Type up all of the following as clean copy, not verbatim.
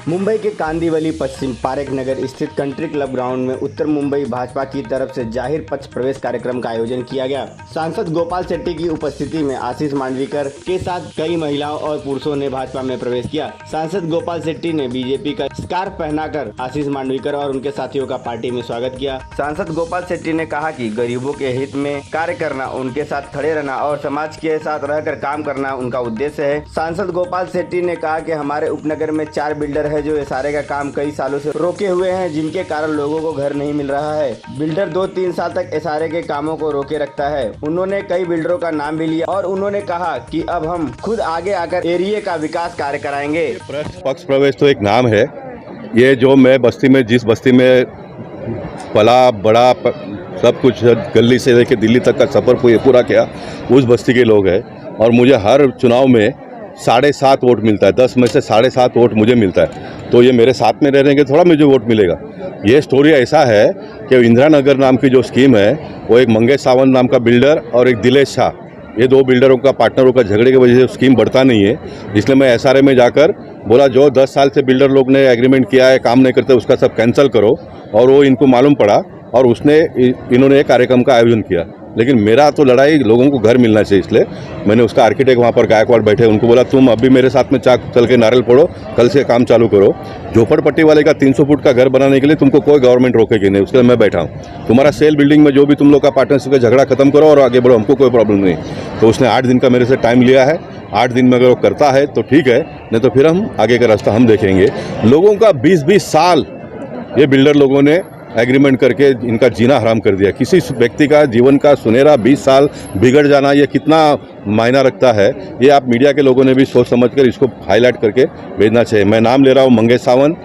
मुंबई के कांदिवली पश्चिम पारेख नगर स्थित country club ground में उत्तर मुंबई भाजपा की तरफ से जाहिर पक्ष प्रवेश कार्यक्रम का आयोजन किया गया। सांसद गोपाल शेट्टी की उपस्थिति में आशीष मांडविकर के साथ कई महिलाओं और पुरुषों ने भाजपा में प्रवेश किया। सांसद गोपाल शेट्टी ने बीजेपी का स्कार्फ पहनाकर आशीष मांडविकर और उनके साथियों का पार्टी में स्वागत किया। सांसद गोपाल शेट्टी ने कहा कि गरीबों के हित में कार्य करना, उनके साथ खड़े रहना और समाज के साथ रहकर काम करना उनका उद्देश्य है। सांसद गोपाल शेट्टी ने कहा कि हमारे उपनगर में 4 बिल्डर है जो एसआरए का काम कई सालों से रोके हुए हैं, जिनके कारण लोगों को घर नहीं मिल रहा है। बिल्डर 2-3 साल तक एसआरए के कामों को रोके रखता है। उन्होंने कई बिल्डरों का नाम भी लिया और उन्होंने कहा कि अब हम खुद आगे आकर एरिया का विकास कार्य कराएंगे। पक्ष प्रवेश तो एक नाम है। ये जो मैं बस्ती में, जिस बस्ती में पला बड़ा सब कुछ गली से लेकर दिल्ली तक का सफर पूरा किया, उस बस्ती के लोग हैं। और मुझे हर चुनाव में 7.5 वोट मिलता है। 10 में से 7.5 वोट मुझे मिलता है। तो ये मेरे साथ में रहेंगे, थोड़ा मुझे वोट मिलेगा। ये स्टोरी ऐसा है कि इंदिरा नगर नाम की जो स्कीम है, वो एक मंगेश सावंत नाम का बिल्डर और एक दिलेश शाह, ये 2 बिल्डरों का पार्टनरों का झगड़े की वजह से स्कीम बढ़ता नहीं है। इसलिए मैं एसआरए में जाकर बोला, जो 10 साल से बिल्डर लोग ने एग्रीमेंट किया है, काम नहीं करते, उसका सब कैंसिल करो। और वो इनको मालूम पड़ा और इन्होंने एक कार्यक्रम का आयोजन किया। लेकिन मेरा तो लड़ाई लोगों को घर मिलना चाहिए, इसलिए मैंने उसका आर्किटेक्ट वहाँ पर गायकवाड़ बैठे, उनको बोला, तुम अभी मेरे साथ में चल के नारियल फोड़ो, कल से काम चालू करो। झोपड़पट्टी वाले का 300 फुट का घर बनाने के लिए तुमको कोई गवर्नमेंट रोकेगी नहीं, उसके लिए मैं बैठा हूँ। तुम्हारा सेल बिल्डिंग में जो भी तुम लोग का पार्टनरशिप का झगड़ा खत्म करो और आगे बढ़ो, हमको कोई प्रॉब्लम नहीं। तो उसने 8 दिन का मेरे से टाइम लिया है। 8 दिन में अगर वो करता है तो ठीक है, नहीं तो फिर हम आगे का रास्ता हम देखेंगे। लोगों का 20-20 साल ये बिल्डर लोगों ने एग्रीमेंट करके इनका जीना हराम कर दिया। किसी व्यक्ति का जीवन का सुनहरा 20 साल बिगड़ जाना, ये कितना मायना रखता है, ये आप मीडिया के लोगों ने भी सोच समझकर इसको हाईलाइट करके भेजना चाहिए। मैं नाम ले रहा हूँ, मंगेश सावंत,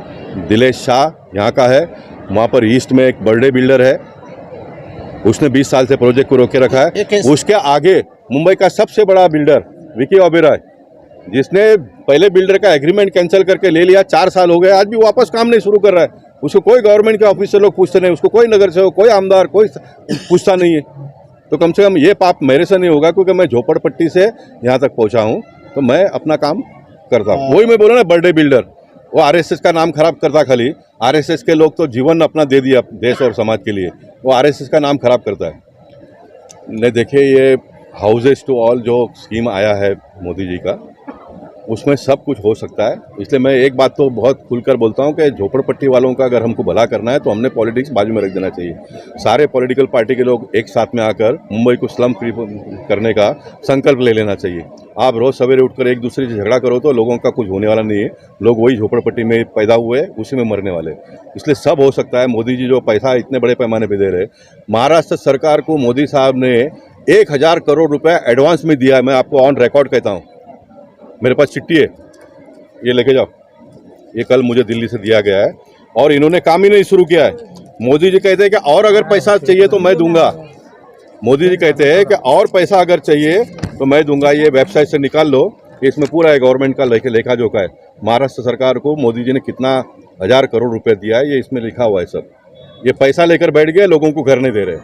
दिलेश शाह यहाँ का है। वहाँ पर ईस्ट में एक बर्डे बिल्डर है, उसने 20 साल से प्रोजेक्ट को रोके रखा है। उसके आगे मुंबई का सबसे बड़ा बिल्डर विकी ओबेरॉय, जिसने पहले बिल्डर का एग्रीमेंट कैंसिल करके ले लिया, 4 साल हो गए, आज भी वापस काम नहीं शुरू कर रहा है। उसको कोई गवर्नमेंट के ऑफिस से लोग पूछते नहीं, उसको कोई नगर से हो, कोई आमदार, कोई पूछता नहीं है। तो कम से कम ये पाप मेरे से नहीं होगा, क्योंकि मैं झोपड़पट्टी से यहाँ तक पहुँचा हूँ, तो मैं अपना काम करता हूँ। वही मैं बोला ना, बर्थडे बिल्डर, वो आरएसएस का नाम खराब करता। खाली आरएसएस के लोग तो जीवन अपना दे दिया देश और समाज के लिए, वो आरएसएस का नाम खराब करता है। नहीं, देखिए, ये हाउसेस टू ऑल जो स्कीम आया है मोदी जी का, उसमें सब कुछ हो सकता है। इसलिए मैं एक बात तो बहुत खुलकर बोलता हूँ कि झोपड़पट्टी वालों का अगर हमको भला करना है तो हमने पॉलिटिक्स बाजू में रख देना चाहिए। सारे पॉलिटिकल पार्टी के लोग एक साथ में आकर मुंबई को स्लम फ्री करने का संकल्प ले लेना चाहिए। आप रोज़ सवेरे उठकर एक दूसरे से झगड़ा करो तो लोगों का कुछ होने वाला नहीं है। लोग वही झोपड़पट्टी में पैदा हुए, उसी में मरने वाले। इसलिए सब हो सकता है। मोदी जी जो पैसा इतने बड़े पैमाने पर दे रहे, महाराष्ट्र सरकार को मोदी साहब ने 1000 करोड़ रुपये एडवांस में दिया है। मैं आपको ऑन रिकॉर्ड कहता हूँ, मेरे पास चिट्ठी है, ये लेके जाओ। ये कल मुझे दिल्ली से दिया गया है और इन्होंने काम ही नहीं शुरू किया है। मोदी जी कहते हैं कि और अगर पैसा चाहिए तो मैं दूंगा। मोदी जी कहते हैं कि और पैसा अगर चाहिए तो मैं दूंगा। ये वेबसाइट से निकाल लो, इसमें पूरा है गवर्नमेंट का लेखा जोखा है। महाराष्ट्र सरकार को मोदी जी ने कितना 1000 करोड़ रुपये दिया है, ये इसमें लिखा हुआ है सब। ये पैसा लेकर बैठ गए, लोगों को घर नहीं दे रहे।